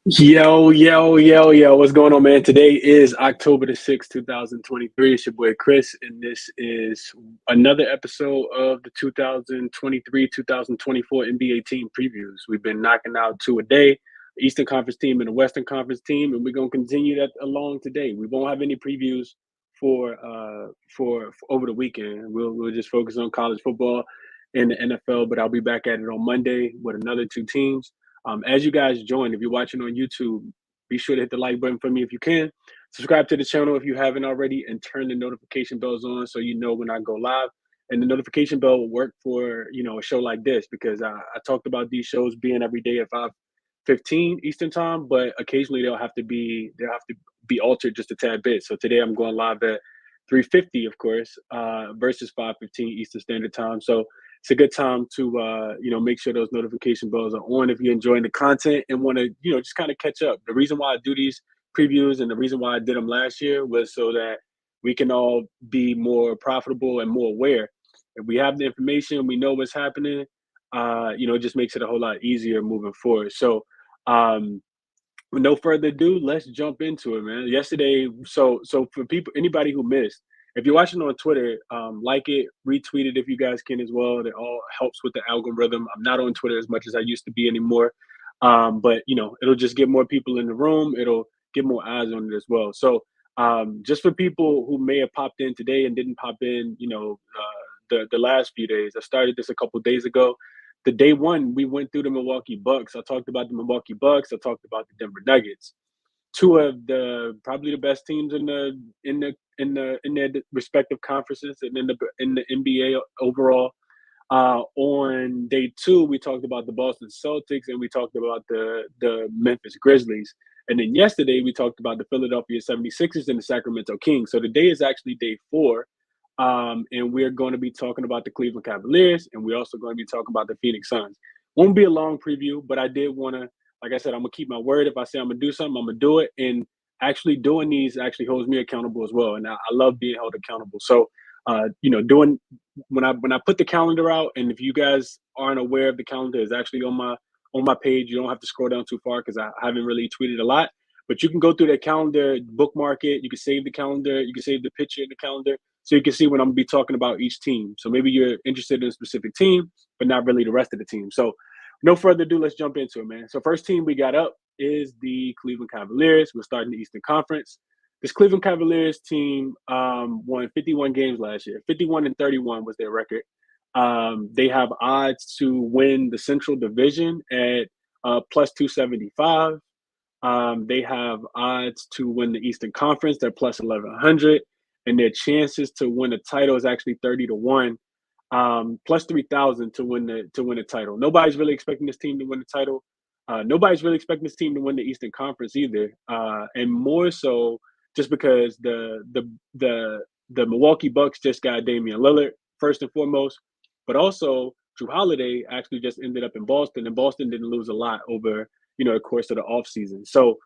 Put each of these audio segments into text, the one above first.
Yo, what's going on, man? Today is October the 6th, 2023. It's your boy Chris, and this is another episode of the 2023-2024 NBA team previews. We've been knocking out two a day, the Eastern Conference team and the Western Conference team, and we're going to continue that along today. We won't have any previews for over the weekend. We'll just focus on college football and the NFL, but I'll be back at it on Monday with another two teams. As you guys join, if you're watching on YouTube, be sure to hit the like button for me if you can. Subscribe to the channel if you haven't already, and turn the notification bells on so you know when I go live. And the notification bell will work for a show like this because I talked about these shows being every day at 5:15 Eastern time, but occasionally they'll have to be altered just a tad bit. So today I'm going live at 3:50, of course, versus 5:15 Eastern Standard Time. So it's a good time to make sure those notification bells are on if you're enjoying the content and want to just kind of catch up. The reason why I do these previews and the reason why I did them last year was so that we can all be more profitable and more aware. If we have the information, we know what's happening. It just makes it a whole lot easier moving forward. So um, with no further ado, let's jump into it, man. Yesterday, so for people, anybody who missed, if you're watching on Twitter, like it, retweet it if you guys can as well. That all helps with the algorithm. I'm not on Twitter as much as I used to be anymore, but it'll just get more people in the room. It'll get more eyes on it as well. So just for people who may have popped in today and didn't pop in, the last few days, I started this a couple days ago. The day one, we went through the Milwaukee Bucks. I talked about the Milwaukee Bucks. I talked about the Denver Nuggets, two of the probably the best teams in their respective conferences and in the NBA overall. On day two, we talked about the Boston Celtics and we talked about the Memphis Grizzlies. And then yesterday, we talked about the Philadelphia 76ers and the Sacramento Kings. So today is actually day four. And we're going to be talking about the Cleveland Cavaliers, and we're also going to be talking about the Phoenix Suns. Won't be a long preview, but I did want to, like I said, I'm going to keep my word. If I say I'm going to do something, I'm going to do it. And actually doing these actually holds me accountable as well. And I love being held accountable. So, doing when I put the calendar out, and if you guys aren't aware of the calendar, it's actually on my page. You don't have to scroll down too far because I haven't really tweeted a lot. But you can go through the calendar, bookmark it. You can save the calendar. You can save the picture in the calendar so you can see when I'm gonna be talking about each team. So maybe you're interested in a specific team, but not really the rest of the team. So no further ado, let's jump into it, man. So first team we got up is the Cleveland Cavaliers. We're starting the Eastern Conference. This Cleveland Cavaliers team won 51 games last year. 51-31 was their record. They have odds to win the Central Division at plus 275. They have odds to win the Eastern Conference. They're plus 1100, and their chances to win a title is actually 30-1, plus 3,000 to win the title. Nobody's really expecting this team to win the title. Nobody's really expecting this team to win the Eastern Conference either, and more so just because the Milwaukee Bucks just got Damian Lillard first and foremost, but also Drew Holiday actually just ended up in Boston, and Boston didn't lose a lot over the course of the offseason. So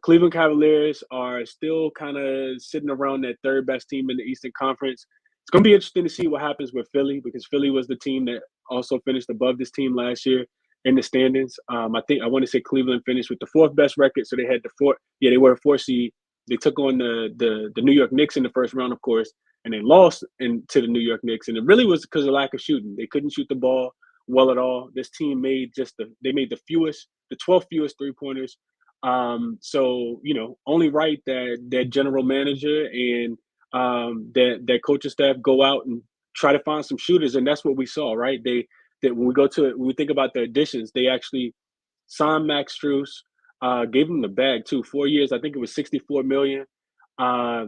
Cleveland Cavaliers are still kind of sitting around that third best team in the Eastern Conference. It's going to be interesting to see what happens with Philly because Philly was the team that also finished above this team last year in the standings. I want to say Cleveland finished with the fourth best record, so they had the four. Yeah, they were a 4 seed. They took on the New York Knicks in the first round, of course, and they lost to the New York Knicks, and it really was because of lack of shooting. They couldn't shoot the ball well at all. This team made the 12th fewest 3-pointers. So only right that general manager and that coaching staff go out and try to find some shooters, and that's what we saw, right? When we think about the additions, they actually signed Max Strus, gave him the bag too, 4 years. I think it was $64 million.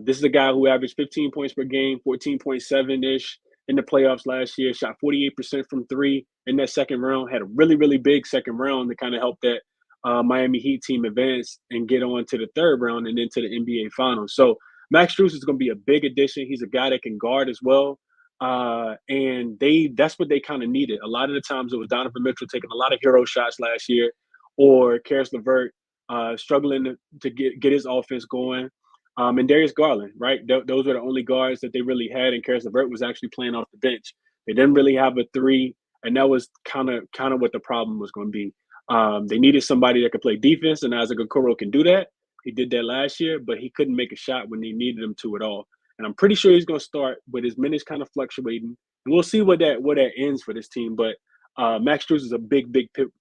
This is a guy who averaged 15 points per game, 14.7 ish in the playoffs last year. Shot 48% from three in that second round. Had a really, really big second round to kind of help that Miami Heat team advance and get on to the third round and into the NBA Finals. So Max Strus is going to be a big addition. He's a guy that can guard as well. And that's what they kind of needed. A lot of the times it was Donovan Mitchell taking a lot of hero shots last year, or Karis LeVert struggling to get his offense going. And Darius Garland, right? Those were the only guards that they really had, and Karis LeVert was actually playing off the bench. They didn't really have a three and that was kind of what the problem was going to be. They needed somebody that could play defense, and Isaac Okoro can do that. He did that last year, but he couldn't make a shot when they needed him to at all. And I'm pretty sure he's going to start, but his minutes kind of fluctuating. And we'll see what that ends for this team. But Max Strus is a big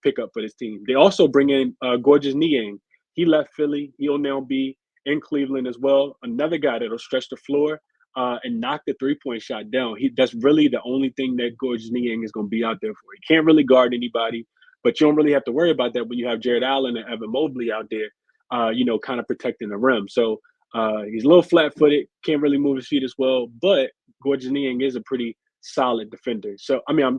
pickup for this team. They also bring in Gorgeous Niang. He left Philly. He'll now be in Cleveland as well. Another guy that'll stretch the floor and knock the three-point shot down. That's really the only thing that Gorgeous Niang is going to be out there for. He can't really guard anybody, but you don't really have to worry about that when you have Jared Allen and Evan Mobley out there, kind of protecting the rim. So he's a little flat-footed, can't really move his feet as well, but Gorgeous Niang is a pretty solid defender. So I'm a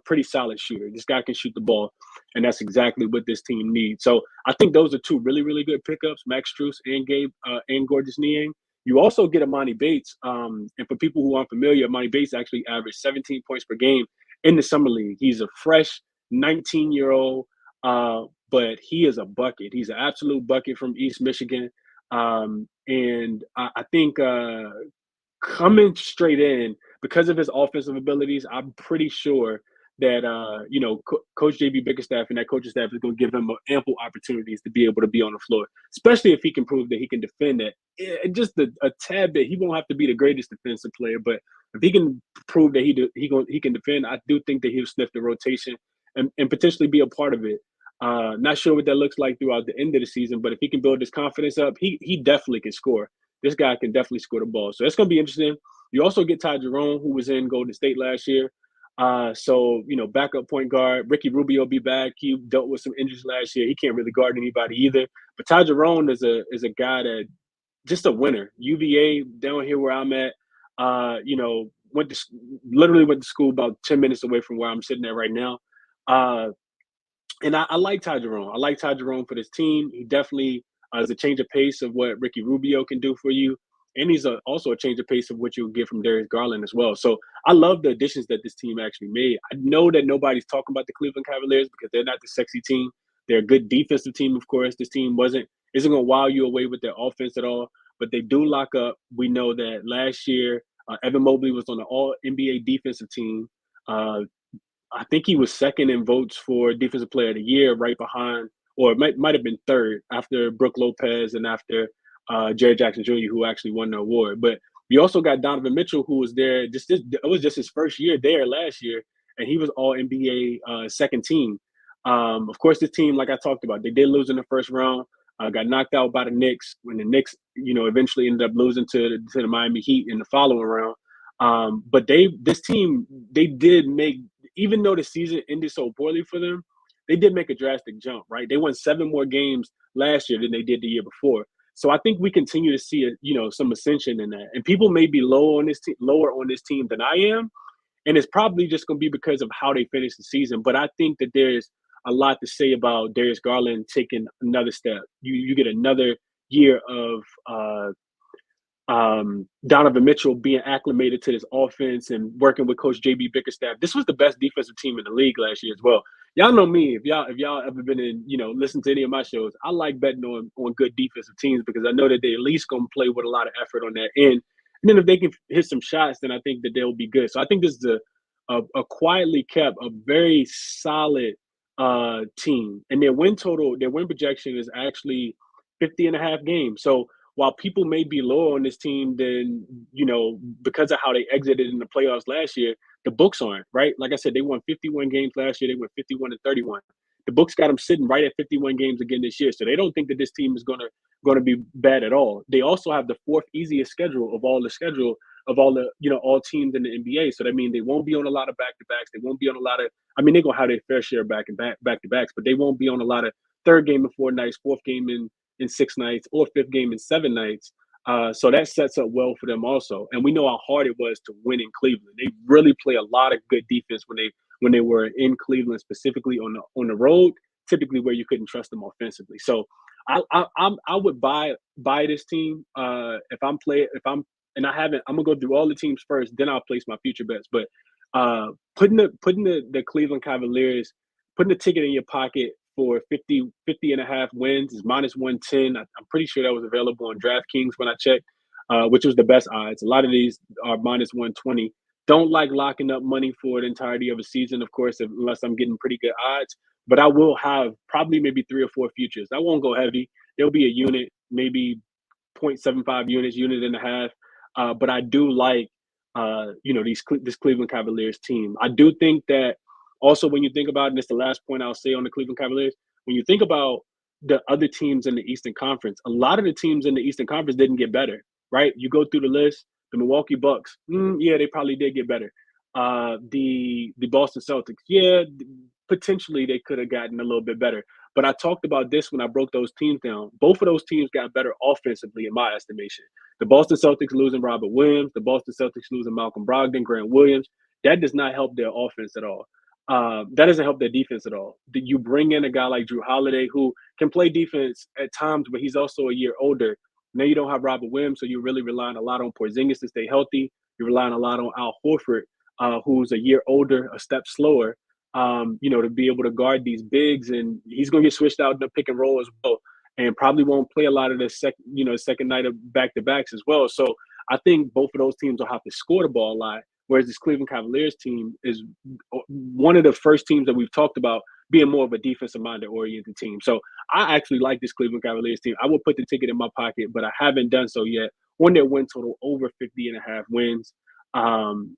pretty solid shooter. This guy can shoot the ball, and that's exactly what this team needs. So I think those are two really good pickups: Max Strus and Gorgeous Niang. You also get Amani Bates, and for people who aren't familiar, Amani Bates actually averaged 17 points per game in the summer league. He's a fresh 19-year-old, but he is a bucket. He's an absolute bucket from East Michigan, and I think coming straight in because of his offensive abilities, I'm pretty sure that Coach JB Bickerstaff and that coaching staff is going to give him ample opportunities to be able to be on the floor, especially if he can prove that he can defend it. Just a tad bit. He won't have to be the greatest defensive player, but if he can prove that he can defend, I do think that he'll sniff the rotation and potentially be a part of it. Not sure what that looks like throughout the end of the season, but if he can build his confidence up, he definitely can score. This guy can definitely score the ball. So it's going to be interesting. You also get Ty Jerome, who was in Golden State last year. Backup point guard. Ricky Rubio will be back. He dealt with some injuries last year. He can't really guard anybody either. But Ty Jerome is a guy that just a winner. UVA down here where I'm at, literally went to school about 10 minutes away from where I'm sitting at right now. And I like Ty Jerome. I like Ty Jerome for this team. He definitely is a change of pace of what Ricky Rubio can do for you. And he's also a change of pace of what you'll get from Darius Garland as well. So I love the additions that this team actually made. I know that nobody's talking about the Cleveland Cavaliers because they're not the sexy team. They're a good defensive team, of course. This team isn't going to wow you away with their offense at all, but they do lock up. We know that last year, Evan Mobley was on the All-NBA defensive team. I think he was second in votes for Defensive Player of the Year, right behind, or it might have been third after Brooke Lopez and after Jerry Jackson Jr., who actually won the award. But we also got Donovan Mitchell, who was there. It was just his first year there last year, and he was All NBA second team. Of course, this team, like I talked about, they did lose in the first round. Got knocked out by the Knicks when the Knicks, eventually ended up losing to the Miami Heat in the following round. But this team did make, even though the season ended so poorly for them, they did make a drastic jump, right? They won 7 more games last year than they did the year before. So I think we continue to see some ascension in that. And people may be lower on this team than I am, and it's probably just going to be because of how they finish the season. But I think that there's a lot to say about Darius Garland taking another step. You get another year of Donovan Mitchell being acclimated to this offense and working with Coach JB Bickerstaff. This was the best defensive team in the league last year as well. Y'all know me. If y'all ever been in, listen to any of my shows, I like betting on good defensive teams because I know that they at least gonna play with a lot of effort on that end. And then if they can hit some shots, then I think that they'll be good. So I think this is a quietly kept, a very solid team. And their win projection is actually 50.5 games. So while people may be lower on this team than, because of how they exited in the playoffs last year, the books aren't, right? Like I said, they won 51 games last year. They went 51-31. The books got them sitting right at 51 games again this year. So they don't think that this team is going to be bad at all. They also have the 4th easiest schedule of all the, all teams in the NBA. So that means they won't be on a lot of back-to-backs. They won't be on a lot of, they're going to have their fair share of back-to-backs, but they won't be on a lot of 3rd game in 4 nights, 4th game in 6 nights, or 5th game in 7 nights. So that sets up well for them also. And we know how hard it was to win in Cleveland. They really play a lot of good defense when they were in Cleveland, specifically on the road, typically where you couldn't trust them offensively. So I would buy this team if I'm gonna go through all the teams first, then I'll place my future bets. But putting the Cleveland Cavaliers, putting the ticket in your pocket for 50.5 wins is -110. I'm pretty sure that was available on DraftKings when I checked, which was the best odds. A lot of these are -120. Don't like locking up money for the entirety of a season, of course, unless I'm getting pretty good odds. But I will have probably maybe 3 or 4 futures. I won't go heavy. There'll be a unit, maybe 0.75 units, unit and a half. But I do like, this Cleveland Cavaliers team. I do think that also when you think about, and it's the last point I'll say on the Cleveland Cavaliers, when you think about the other teams in the Eastern Conference, a lot of the teams in the Eastern Conference didn't get better, right? You go through the list, the Milwaukee Bucks, yeah, they probably did get better. The Boston Celtics, yeah, potentially they could have gotten a little bit better. But I talked about this when I broke those teams down. Both of those teams got better offensively, in my estimation. The Boston Celtics losing Robert Williams, the Boston Celtics losing Malcolm Brogdon, Grant Williams. That does not help their offense at all. That doesn't help their defense at all. You bring in a guy like Drew Holiday who can play defense at times, but he's also a year older. Now you don't have Robert Williams, so you're really relying a lot on Porzingis to stay healthy. You're relying a lot on Al Horford, who's a year older, a step slower, to be able to guard these bigs, and he's going to get switched out in the pick and roll as well, and probably won't play a lot of the second night of back to backs as well. So I think both of those teams will have to score the ball a lot. Whereas this Cleveland Cavaliers team is one of the first teams that we've talked about being more of a defensive minded oriented team. So I actually like this Cleveland Cavaliers team. I will put the ticket in my pocket, but I haven't done so yet on their win total over 50.5 wins. Um,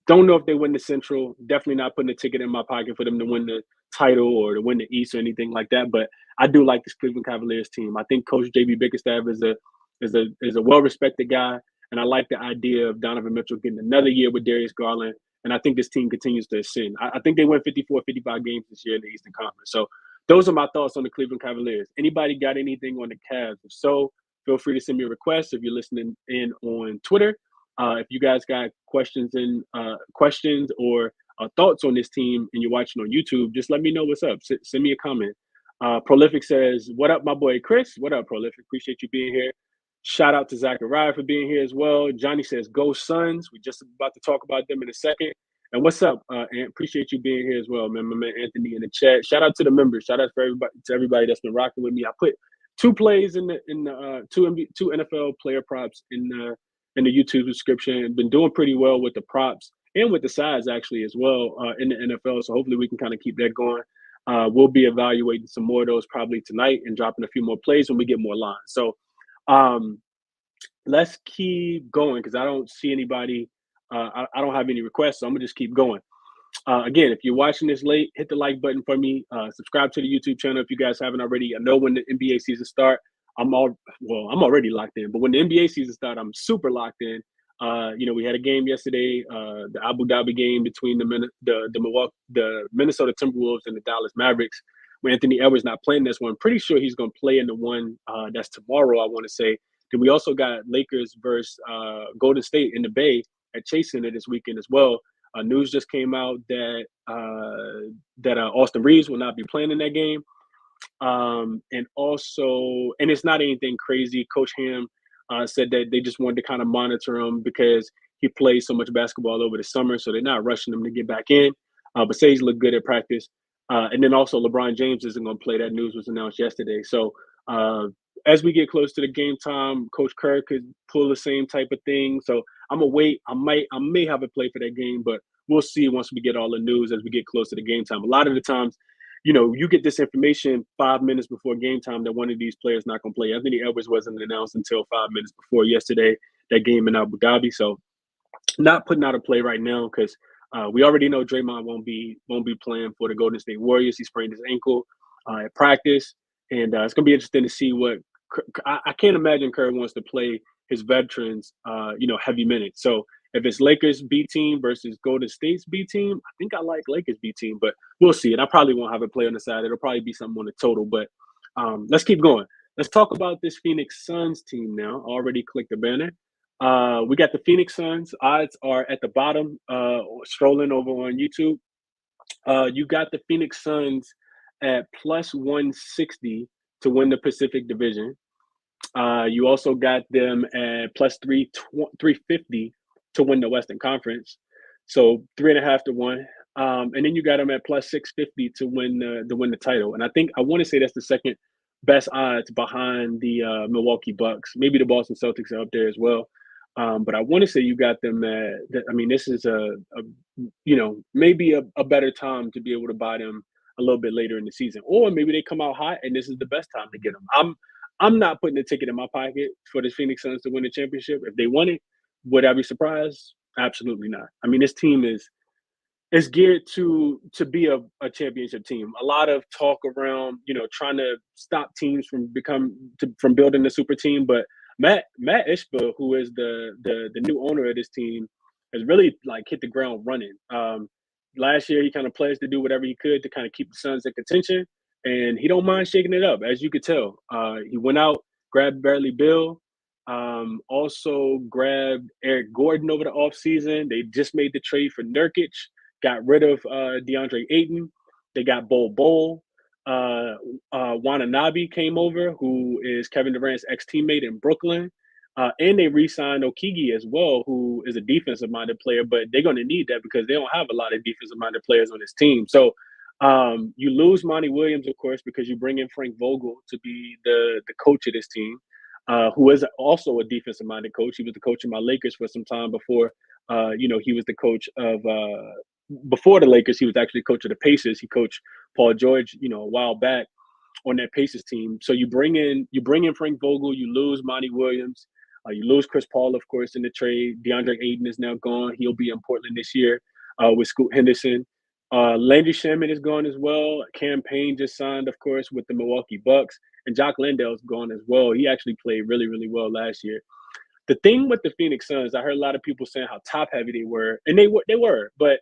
don't know if they win the Central. Definitely not putting a ticket in my pocket for them to win the title or to win the East or anything like that. But I do like this Cleveland Cavaliers team. I think Coach JB Bickerstaff is a well respected guy, and I like the idea of Donovan Mitchell getting another year with Darius Garland. And I think this team continues to ascend. I think they win 54, 55 games this year in the Eastern Conference. So those are my thoughts on the Cleveland Cavaliers. Anybody got anything on the Cavs? If so, feel free to send me a request if you're listening in on Twitter. If you guys got questions or thoughts on this team and you're watching on YouTube, just let me know what's up. Send me a comment. Prolific says, "What up, my boy Chris? What up, Prolific? Appreciate you being here." Shout out to Zachariah for being here as well. Johnny says, "Go Suns." We're just about to talk about them in a second. And what's up? And appreciate you being here as well, man. My man Anthony in the chat. Shout out to the members. Shout out for everybody that's been rocking with me. I put two plays in the two NFL player props in the YouTube description. Been doing pretty well with the props and with the sides actually as well in the NFL. So hopefully we can kind of keep that going. We'll be evaluating some more of those probably tonight and dropping a few more plays when we get more lines. So let's keep going because I don't see anybody. I don't have any requests, so I'm gonna just keep going. Again, if you're watching this late, hit the like button for me. Subscribe to the YouTube channel if you guys haven't already. I know when the NBA season start, I'm already locked in. But when the NBA season start, I'm super locked in. We had a game yesterday, the Abu Dhabi game between the Minnesota Timberwolves and the Dallas Mavericks. Where Anthony Edwards not playing this one, pretty sure he's going to play in the one that's tomorrow. I want to say. Then we also got Lakers versus Golden State in the Bay at Chase Center this weekend as well. News just came out that Austin Reeves will not be playing in that game. And it's not anything crazy. Coach Ham said that they just wanted to kind of monitor him because he plays so much basketball over the summer, so they're not rushing him to get back in. But Sage looked good at practice. And then also LeBron James isn't going to play. That news was announced yesterday. So as we get close to the game time, Coach Kerr could pull the same type of thing. So I'm gonna wait. I may have a play for that game, but we'll see once we get all the news as we get close to the game time. A lot of the times, you get this information 5 minutes before game time that one of these players not gonna play. Anthony Edwards wasn't announced until 5 minutes before yesterday, that game in Abu Dhabi. So not putting out a play right now because we already know Draymond won't be playing for the Golden State Warriors. He sprained his ankle at practice, and it's gonna be interesting to see what. I can't imagine Kerr wants to play his veterans, heavy minutes. So if it's Lakers B team versus Golden State's B team, I think I like Lakers B team, but we'll see. And I probably won't have a play on the side. It'll probably be something on the total. But let's keep going. Let's talk about this Phoenix Suns team now. Already clicked the banner. We got the Phoenix Suns. Odds are at the bottom, strolling over on YouTube. You got the Phoenix Suns at plus 160 to win the Pacific Division. You also got them at plus 350 to win the Western Conference. So 3.5 to 1. And then you got them at plus 650 to win the title. And I want to say that's the second best odds behind the Milwaukee Bucks. Maybe the Boston Celtics are up there as well. But I want to say you got them I mean, this is maybe a better time to be able to buy them a little bit later in the season, or maybe they come out hot and this is the best time to get them. I'm not putting a ticket in my pocket for the Phoenix Suns to win the championship. If they won it, would I be surprised? Absolutely not. I mean, this team is geared to be a championship team. A lot of talk around, trying to stop teams from building a super team, but Matt Ishbia, who is the new owner of this team, has really like hit the ground running. Last year he kind of pledged to do whatever he could to kind of keep the Suns in contention, and he don't mind shaking it up, as you could tell. He went out, grabbed Bradley Beal, also grabbed Eric Gordon over the offseason. They just made the trade for Nurkic, got rid of DeAndre Ayton. They got Bol. Wananabe came over, who is Kevin Durant's ex-teammate in Brooklyn. And they re-signed Okigi as well, who is a defensive-minded player, but they're going to need that because they don't have a lot of defensive-minded players on this team. So you lose Monty Williams, of course, because you bring in Frank Vogel to be the coach of this team, who is also a defensive-minded coach. He was the coach of my Lakers for some time before, he was the coach of before the Lakers. He was actually coach of the Pacers. He coached Paul George, a while back on that Pacers team. So you bring in Frank Vogel, you lose Monty Williams, you lose Chris Paul, of course, in the trade. DeAndre Ayton is now gone. He'll be in Portland this year with Scoot Henderson. Landry Shamet is gone as well. Cam Payne just signed, of course, with the Milwaukee Bucks, and Jock Landale's gone as well. He actually played really, really well last year. The thing with the Phoenix Suns, I heard a lot of people saying how top heavy they were, and they were, but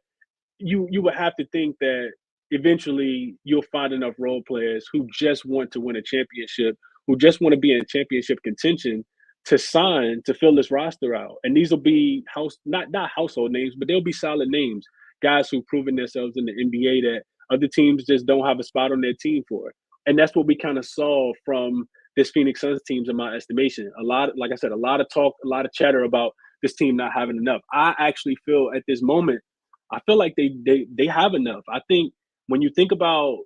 you would have to think that eventually you'll find enough role players who just want to win a championship, who just want to be in championship contention to sign to fill this roster out. And these will be not household names, but they'll be solid names, guys who've proven themselves in the NBA that other teams just don't have a spot on their team for. And that's what we kind of saw from this Phoenix Suns teams in my estimation. Like I said, a lot of talk, a lot of chatter about this team not having enough. I actually feel at this moment, I feel like they have enough. I think when you think about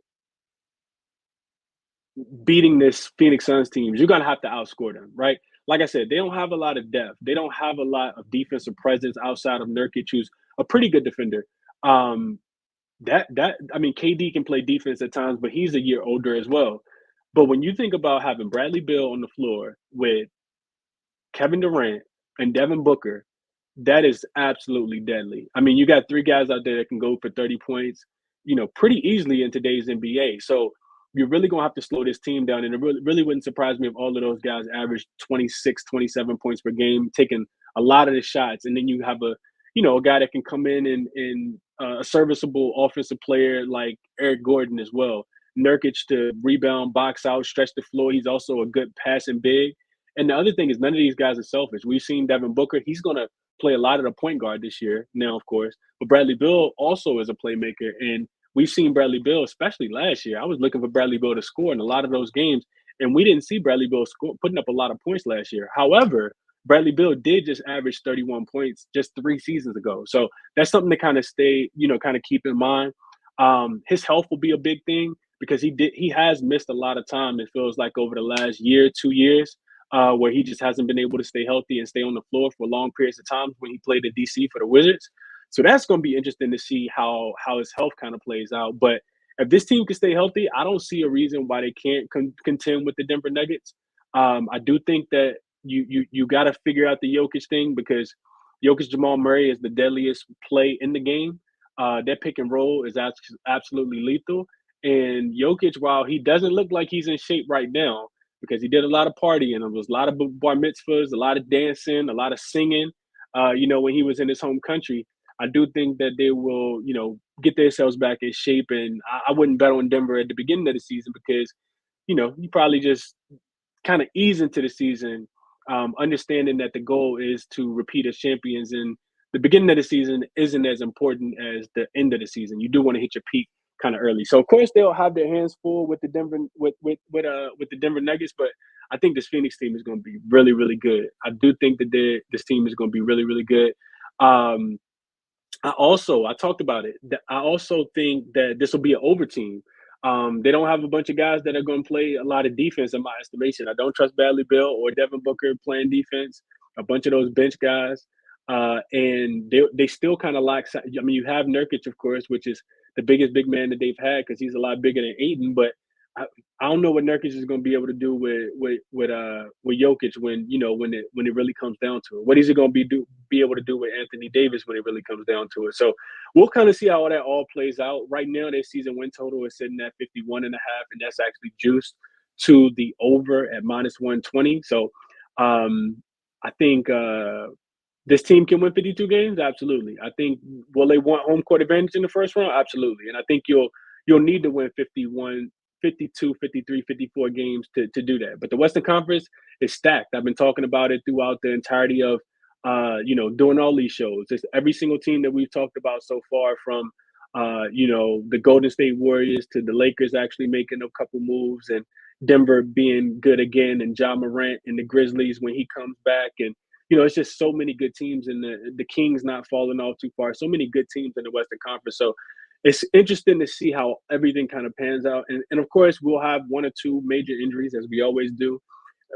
beating this Phoenix Suns teams, you're gonna have to outscore them, right? Like I said, they don't have a lot of depth. They don't have a lot of defensive presence outside of Nurkic, who's a pretty good defender. Um, I mean, KD can play defense at times, but he's a year older as well. But when you think about having Bradley Beal on the floor with Kevin Durant and Devin Booker, that is absolutely deadly. I mean, you got three guys out there that can go for 30 points, pretty easily in today's NBA. So you're really going to have to slow this team down. And it really wouldn't surprise me if all of those guys average 26, 27 points per game, taking a lot of the shots. And then you have a guy that can come in and a serviceable offensive player like Eric Gordon as well. Nurkic to rebound, box out, stretch the floor. He's also a good passing big. And the other thing is none of these guys are selfish. We've seen Devin Booker. He's going to play a lot of the point guard this year now, of course. But Bradley Beal also is a playmaker. And we've seen Bradley Beal, especially last year. I was looking for Bradley Beal to score in a lot of those games. And we didn't see Bradley Beal putting up a lot of points last year. However, Bradley Beal did just average 31 points just 3 seasons ago. So that's something to kind of kind of keep in mind. His health will be a big thing because he has missed a lot of time, it feels like, over the last year, 2 years. Where he just hasn't been able to stay healthy and stay on the floor for long periods of time when he played at DC for the Wizards. So that's going to be interesting to see how his health kind of plays out. But if this team can stay healthy, I don't see a reason why they can't contend with the Denver Nuggets. I do think that you got to figure out the Jokic thing because Jokic Jamal Murray is the deadliest play in the game. That pick and roll is absolutely lethal. And Jokic, while he doesn't look like he's in shape right now, because he did a lot of partying. There was a lot of bar mitzvahs, a lot of dancing, a lot of singing, when he was in his home country. I do think that they will, get themselves back in shape. And I wouldn't bet on Denver at the beginning of the season because, you probably just kind of ease into the season, understanding that the goal is to repeat as champions. And the beginning of the season isn't as important as the end of the season. You do want to hit your peak kind of early. So of course they'll have their hands full with the Denver the Denver Nuggets, but I think this Phoenix team is going to be really, really good. I do think that this team is going to be really, really good. I talked about it. I also think that this will be an over team. They don't have a bunch of guys that are going to play a lot of defense in my estimation. I don't trust Bradley Beal or Devin Booker playing defense. a bunch of those bench guys, and they still kind of lack. I mean, you have Nurkic, of course, which is the biggest big man that they've had because he's a lot bigger than Aiden, but I don't know what Nurkic is going to be able to do with Jokic when when it really comes down to it. What is he going to be able to do with Anthony Davis when it really comes down to it? So we'll kind of see how that all plays out. Right now, their season win total is sitting at 51.5, and that's actually juiced to the over at -120. So I think this team can win 52 games. Absolutely. I think will they want home court advantage in the first round? Absolutely. And I think you'll need to win 51, 52, 53, 54 games to do that. But the Western Conference is stacked. I've been talking about it throughout the entirety of doing all these shows. It's every single team that we've talked about so far, from the Golden State Warriors to the Lakers actually making a couple moves, and Denver being good again, and Ja Morant and the Grizzlies when he comes back. And it's just so many good teams, and the Kings not falling off too far. So many good teams in the Western Conference. So it's interesting to see how everything kind of pans out. And of course, we'll have one or two major injuries, as we always do,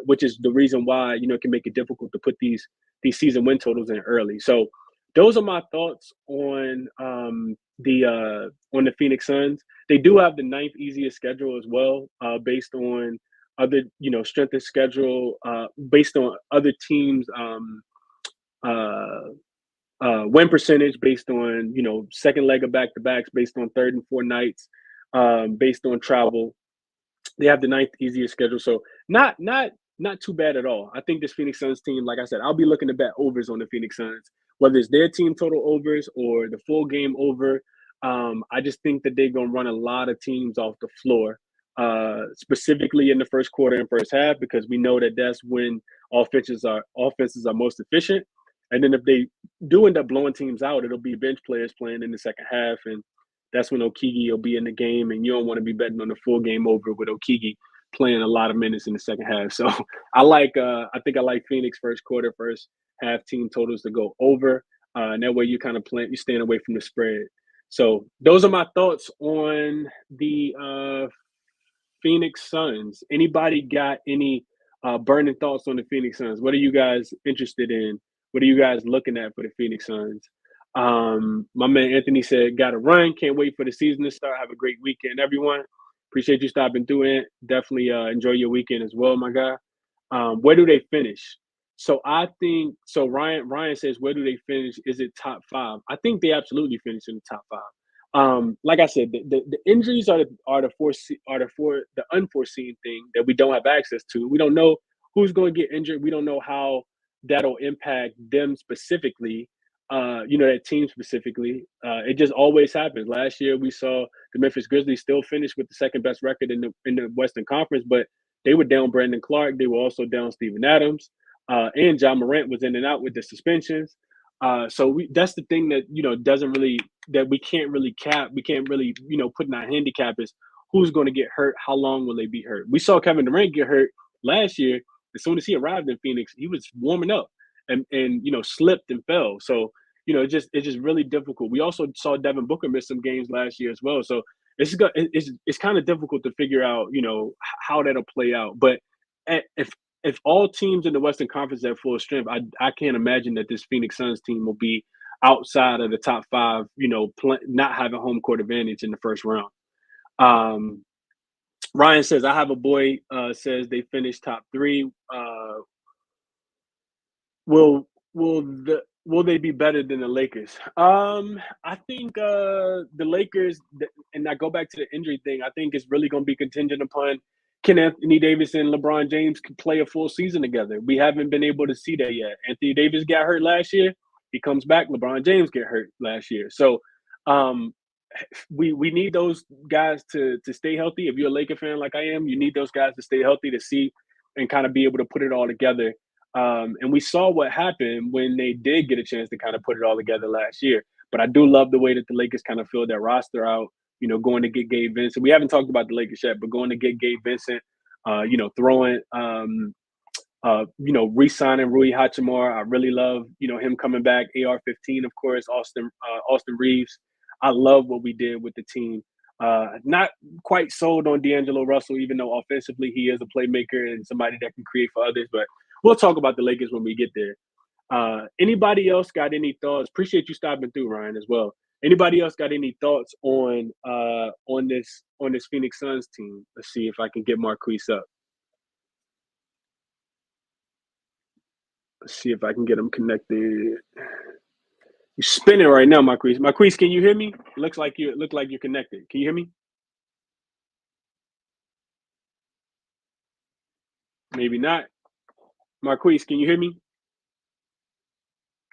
which is the reason why it can make it difficult to put these season win totals in early. So those are my thoughts on the Phoenix Suns. They do have the ninth easiest schedule as well, based on other strength of schedule, based on other teams' win percentage, based on second leg of back to backs, based on third and fourth nights, based on travel. They have the ninth easiest schedule, so not too bad at all. I think this Phoenix Suns team, like I said, I'll be looking to bet overs on the Phoenix Suns, whether it's their team total overs or the full game over. I just think that they're gonna run a lot of teams off the floor, specifically in the first quarter and first half, because we know that that's when offenses are most efficient. And then if they do end up blowing teams out, it'll be bench players playing in the second half, and that's when Okigi will be in the game, and you don't want to be betting on the full game over with Okigi playing a lot of minutes in the second half. So I think I like Phoenix first quarter, first half team totals to go over. And that way you kind of you're staying away from the spread. So those are my thoughts on the Phoenix Suns. Anybody got any burning thoughts on the Phoenix Suns? What are you guys interested in? What are you guys looking at for the Phoenix Suns? My man Anthony said, "Got to run. Can't wait for the season to start. Have a great weekend, everyone. Appreciate you stopping through. It definitely enjoy your weekend as well, my guy." Where do they finish? So I think so. Ryan says, "Where do they finish? Is it top five?" I think they absolutely finish in the top five. Like I said, the injuries are the unforeseen thing that we don't have access to. We don't know who's going to get injured. We don't know how that'll impact them specifically. That team specifically. It just always happens. Last year, we saw the Memphis Grizzlies still finish with the second best record in the Western Conference, but they were down Brandon Clark. They were also down Steven Adams, and John Morant was in and out with the suspensions. So that's the thing that doesn't really that we can't really cap. We can't really put in our handicap is who's going to get hurt. How long will they be hurt? We saw Kevin Durant get hurt last year. As soon as he arrived in Phoenix, he was warming up and slipped and fell. So it's just really difficult. We also saw Devin Booker miss some games last year as well. So it's kind of difficult to figure out how that'll play out. But if all teams in the Western Conference are at full strength, I can't imagine that this Phoenix Suns team will be outside of the top five. Not having home court advantage in the first round. Ryan says, "I have a boy." Says they finished top three. Will they be better than the Lakers? I think the Lakers, and I go back to the injury thing. I think it's really going to be contingent upon can Anthony Davis and LeBron James can play a full season together. We haven't been able to see that yet. Anthony Davis got hurt last year. He comes back. LeBron James get hurt last year. So we need those guys to stay healthy. If you're a Laker fan like I am, you need those guys to stay healthy to see and kind of be able to put it all together. And we saw what happened when they did get a chance to kind of put it all together last year. But I do love the way that the Lakers kind of filled their roster out, going to get Gabe Vincent. We haven't talked about the Lakers yet, but going to get Gabe Vincent, throwing, re-signing Rui Hachimura. I really love, him coming back. AR-15, of course, Austin Reeves. I love what we did with the team. Not quite sold on D'Angelo Russell, even though offensively he is a playmaker and somebody that can create for others. But we'll talk about the Lakers when we get there. Anybody else got any thoughts? Appreciate you stopping through, Ryan, as well. Anybody else got any thoughts on this Phoenix Suns team? Let's see if I can get Marquise up. Let's see if I can get him connected. You're spinning right now, Marquise. Marquise, can you hear me? Look like you're connected. Can you hear me? Maybe not. Marquise, can you hear me?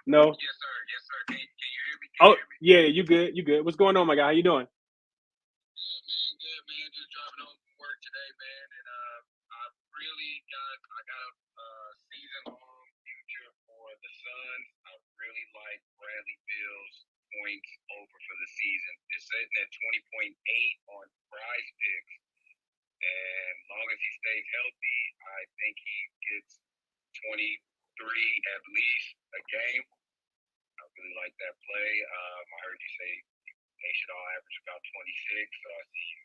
No. Yes, sir. Yes, sir. Can you hear me? Oh, yeah, you good. You good. What's going on, my guy? How you doing? Good, man. Just driving home from work today, man. And I got a season-long future for the Suns. I really like Bradley Beal's points over for the season. It's sitting at 20.8 on Prize Picks, and as long as he stays healthy, I think he gets 23 at least a game. I really like that play. I heard you say they should all average about 26, so I see you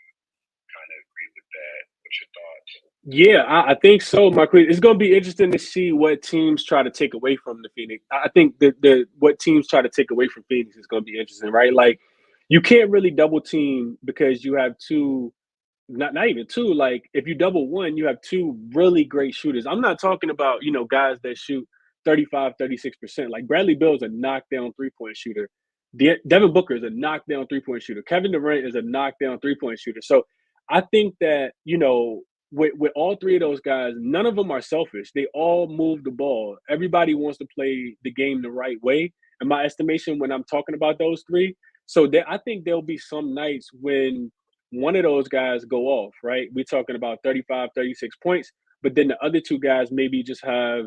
kind of agree with that. What's your thoughts? Yeah, I think so, Marquise. It's going to be interesting to see what teams try to take away from the Phoenix. I think the what teams try to take away from Phoenix is going to be interesting, right? Like, you can't really double team because you have two, not even two. Like, if you double one, you have two really great shooters. I'm not talking about, guys that shoot 35, 36%. Like, Bradley Beal is a knockdown three-point shooter. Devin Booker is a knockdown three-point shooter. Kevin Durant is a knockdown three-point shooter. So I think that, with all three of those guys, none of them are selfish. They all move the ball. Everybody wants to play the game the right way, in my estimation, when I'm talking about those three. So I think there'll be some nights when one of those guys go off, right? We're talking about 35, 36 points, but then the other two guys maybe just have,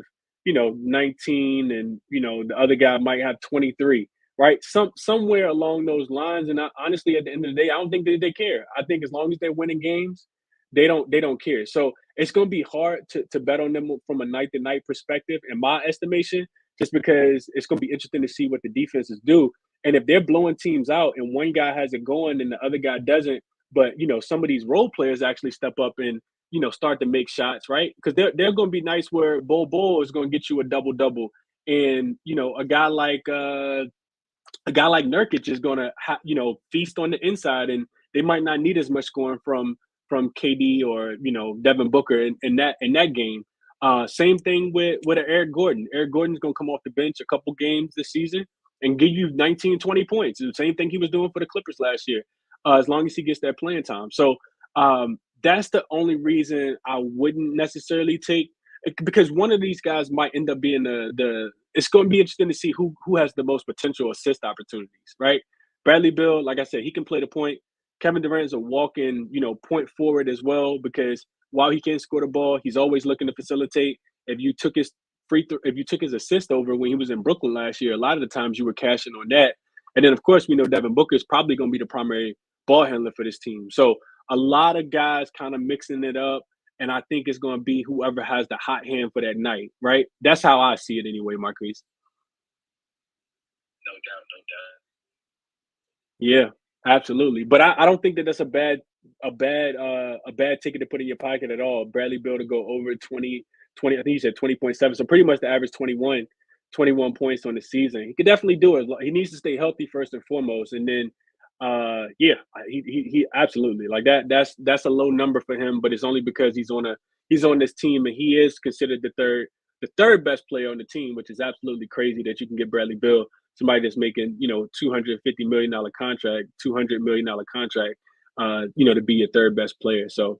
19, and, the other guy might have 23, right? Somewhere along those lines. And honestly, at the end of the day, I don't think they care. I think as long as they're winning games, they don't care. So it's going to be hard to bet on them from a night to night perspective, in my estimation, just because it's going to be interesting to see what the defenses do. And if they're blowing teams out and one guy has it going and the other guy doesn't, but some of these role players actually step up and start to make shots, right? Because they're going to be nice where Bull is going to get you a double double, and a guy like Nurkic is going to feast on the inside, and they might not need as much scoring from KD or Devin Booker in that game. Same thing with Eric Gordon. Eric Gordon's going to come off the bench a couple games this season and give you 19, 20 points. The same thing he was doing for the Clippers last year, as long as he gets that playing time. So that's the only reason I wouldn't necessarily take, because one of these guys might end up being the. It's going to be interesting to see who has the most potential assist opportunities, right? Bradley Beal, like I said, he can play the point. Kevin Durant is a walk-in, point forward as well, because while he can score the ball, he's always looking to facilitate. If you took his assist over when he was in Brooklyn last year, a lot of the times you were cashing on that. And then, of course, we know Devin Booker is probably going to be the primary ball handler for this team. So a lot of guys kind of mixing it up, and I think it's going to be whoever has the hot hand for that night, right? That's how I see it anyway, Marquise. No doubt, no doubt. Yeah, absolutely. But I don't think that that's a bad ticket to put in your pocket at all. Bradley Beal to go over 20. I think he said 20.7. So pretty much the average 21 points on the season. He could definitely do it. He needs to stay healthy first and foremost, and then yeah, he absolutely, like that. That's a low number for him, but it's only because he's on this team, and he is considered the third best player on the team, which is absolutely crazy that you can get Bradley Beal, somebody that's making $250 million contract, $200 million contract, to be your third best player. So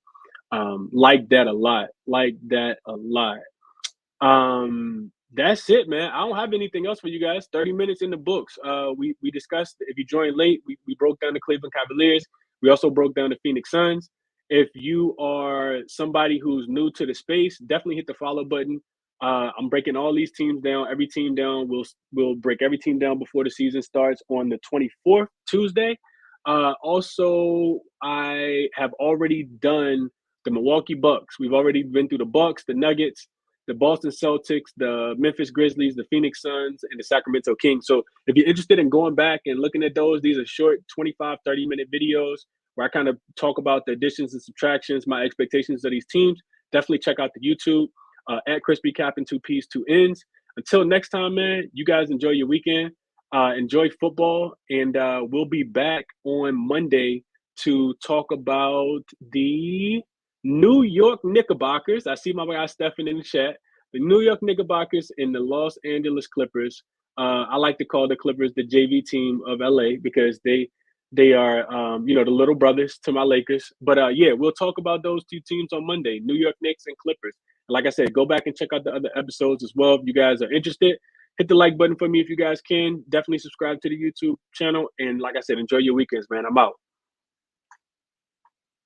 like that a lot, like that a lot. That's it, man. I don't have anything else for you guys. 30 minutes in the books. We discussed, if you joined late, we broke down the Cleveland Cavaliers. We also broke down the Phoenix Suns. If you are somebody who's new to the space, definitely hit the follow button. I'm breaking all these teams down, every team down. We'll break every team down before the season starts on the 24th, Tuesday. Also, I have already done the Milwaukee Bucks. We've already been through the Bucks, the Nuggets, the Boston Celtics, the Memphis Grizzlies, the Phoenix Suns, and the Sacramento Kings. So if you're interested in going back and looking at those, these are short 25, 30-minute videos where I kind of talk about the additions and subtractions, my expectations of these teams. Definitely check out the YouTube at Crispy Cap and Two P's, Two Ends. Until next time, man, you guys enjoy your weekend. Enjoy football, and we'll be back on Monday to talk about the New York Knickerbockers. I see my guy Stefan in the chat. The New York Knickerbockers and the Los Angeles Clippers. I like to call the Clippers the JV team of LA because they are the little brothers to my Lakers. But yeah, we'll talk about those two teams on Monday, New York Knicks and Clippers. And like I said, go back and check out the other episodes as well if you guys are interested. Hit the like button for me if you guys can. Definitely subscribe to the YouTube channel. And like I said, enjoy your weekends, man. I'm out.